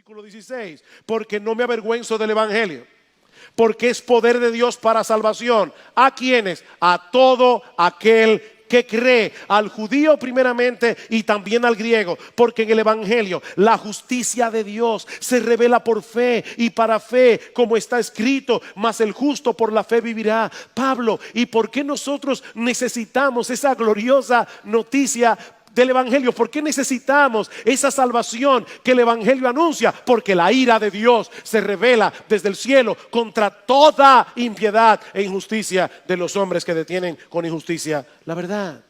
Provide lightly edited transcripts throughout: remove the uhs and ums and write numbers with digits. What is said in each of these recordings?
versículo 16, porque no me avergüenzo del evangelio, porque es poder de Dios para salvación. ¿A quiénes? A todo aquel que cree, al judío primeramente y también al griego, porque en el evangelio la justicia de Dios se revela por fe y para fe, como está escrito, mas el justo por la fe vivirá. Pablo, ¿y por qué nosotros necesitamos esa gloriosa noticia del evangelio? ¿Por qué necesitamos esa salvación que el evangelio anuncia? Porque la ira de Dios se revela desde el cielo contra toda impiedad e injusticia de los hombres que detienen con injusticia la verdad.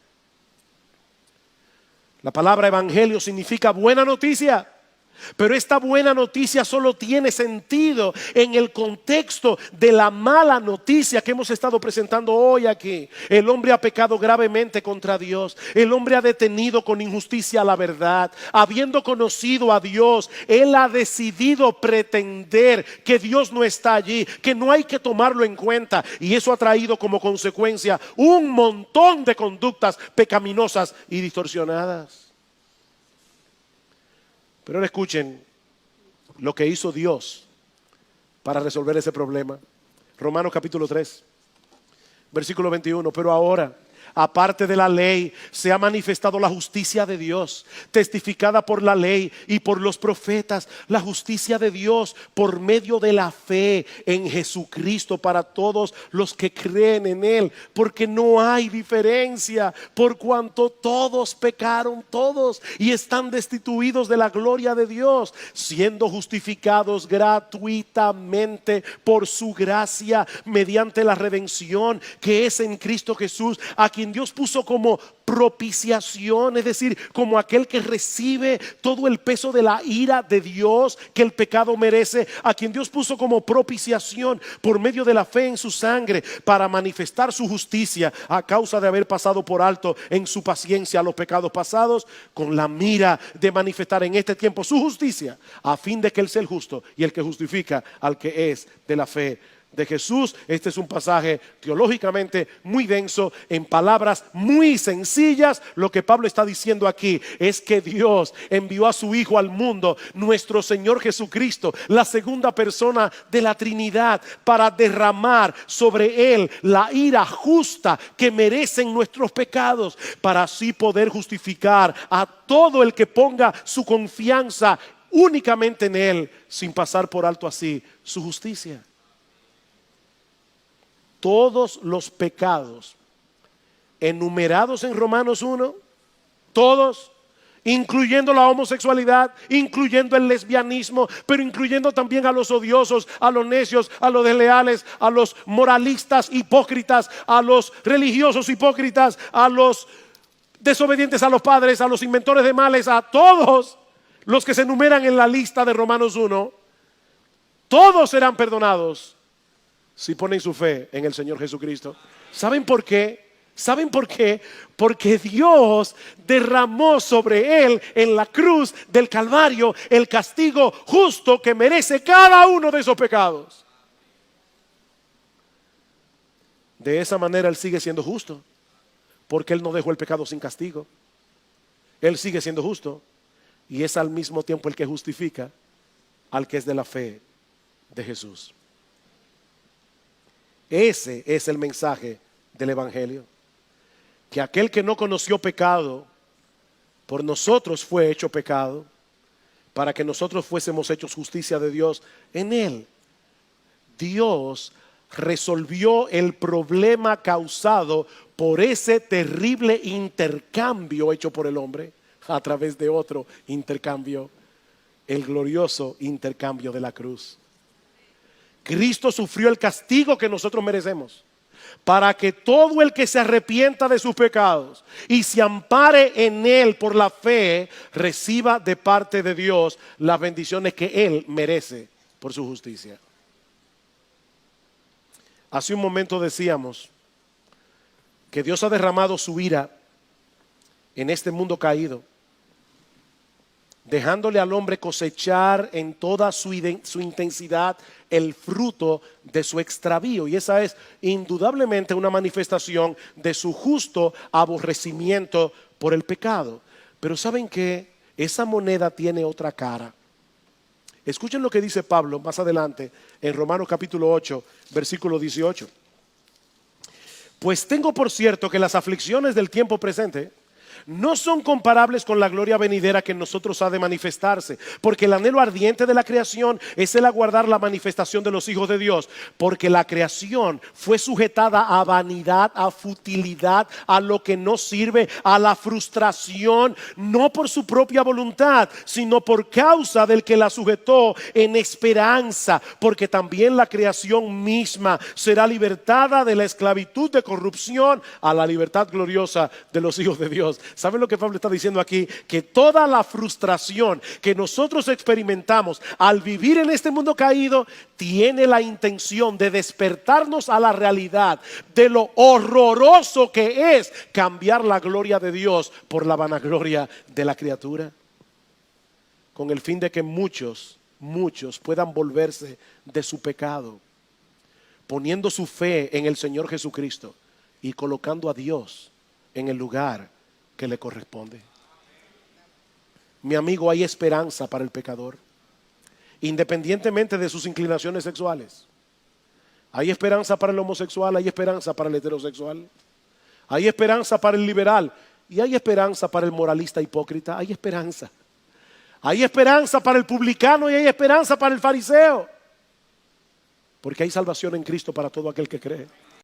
La palabra evangelio significa buena noticia. Pero esta buena noticia solo tiene sentido en el contexto de la mala noticia que hemos estado presentando hoy aquí. El hombre ha pecado gravemente contra Dios. El hombre ha detenido con injusticia la verdad. Habiendo conocido a Dios, él ha decidido pretender que Dios no está allí, que no hay que tomarlo en cuenta. Y eso ha traído como consecuencia un montón de conductas pecaminosas y distorsionadas. Pero ahora escuchen lo que hizo Dios para resolver ese problema. Romanos capítulo 3, versículo 21. Pero ahora, aparte de la ley, se ha manifestado la justicia de Dios, testificada por la ley y por los profetas, la justicia de Dios por medio de la fe en Jesucristo para todos los que creen en Él, porque no hay diferencia, por cuanto todos pecaron, todos, y están destituidos de la gloria de Dios, siendo justificados gratuitamente por su gracia mediante la redención que es en Cristo Jesús, a quien Dios puso como propiciación, es decir, como aquel que recibe todo el peso de la ira de Dios que el pecado merece, a quien Dios puso como propiciación por medio de la fe en su sangre, para manifestar su justicia a causa de haber pasado por alto en su paciencia los pecados pasados, con la mira de manifestar en este tiempo su justicia, a fin de que Él sea el justo y el que justifica al que es de la fe de Jesús. Este es un pasaje teológicamente muy denso, en palabras muy sencillas. Lo que Pablo está diciendo aquí es que Dios envió a su Hijo al mundo, nuestro Señor Jesucristo, la segunda persona de la Trinidad, para derramar sobre Él la ira justa que merecen nuestros pecados, para así poder justificar a todo el que ponga su confianza únicamente en Él, sin pasar por alto así su justicia. Todos los pecados enumerados en Romanos 1, todos, incluyendo la homosexualidad, incluyendo el lesbianismo, pero incluyendo también a los odiosos, a los necios, a los desleales, a los moralistas hipócritas, a los religiosos hipócritas, a los desobedientes a los padres, a los inventores de males, a todos los que se enumeran en la lista de Romanos 1, todos serán perdonados si ponen su fe en el Señor Jesucristo. ¿Saben por qué? ¿Saben por qué? Porque Dios derramó sobre Él en la cruz del Calvario el castigo justo que merece cada uno de esos pecados. De esa manera Él sigue siendo justo, porque Él no dejó el pecado sin castigo. Él sigue siendo justo y es al mismo tiempo el que justifica al que es de la fe de Jesús. Ese es el mensaje del evangelio, que aquel que no conoció pecado por nosotros fue hecho pecado, para que nosotros fuésemos hechos justicia de Dios en Él. Dios resolvió el problema causado por ese terrible intercambio hecho por el hombre a través de otro intercambio, el glorioso intercambio de la cruz. Cristo sufrió el castigo que nosotros merecemos, para que todo el que se arrepienta de sus pecados y se ampare en Él por la fe, reciba de parte de Dios las bendiciones que Él merece por su justicia. Hace un momento decíamos que Dios ha derramado su ira en este mundo caído, dejándole al hombre cosechar en toda su intensidad el fruto de su extravío. Y esa es indudablemente una manifestación de su justo aborrecimiento por el pecado. Pero ¿saben qué? Esa moneda tiene otra cara. Escuchen lo que dice Pablo más adelante en Romanos capítulo 8, versículo 18. Pues tengo por cierto que las aflicciones del tiempo presente no son comparables con la gloria venidera que en nosotros ha de manifestarse, porque el anhelo ardiente de la creación es el aguardar la manifestación de los hijos de Dios, porque la creación fue sujetada a vanidad, a futilidad, a lo que no sirve, a la frustración, no por su propia voluntad, sino por causa del que la sujetó, en esperanza, porque también la creación misma será libertada de la esclavitud de corrupción a la libertad gloriosa de los hijos de Dios. ¿Saben lo que Pablo está diciendo aquí? Que toda la frustración que nosotros experimentamos al vivir en este mundo caído tiene la intención de despertarnos a la realidad de lo horroroso que es cambiar la gloria de Dios por la vanagloria de la criatura, con el fin de que muchos puedan volverse de su pecado, poniendo su fe en el Señor Jesucristo y colocando a Dios en el lugar que le corresponde. Mi amigo, hay esperanza para el pecador, independientemente de sus inclinaciones sexuales. Hay esperanza para el homosexual, hay esperanza para el heterosexual, hay esperanza para el liberal y hay esperanza para el moralista hipócrita. Hay esperanza. Hay esperanza para el publicano y hay esperanza para el fariseo, porque hay salvación en Cristo para todo aquel que cree.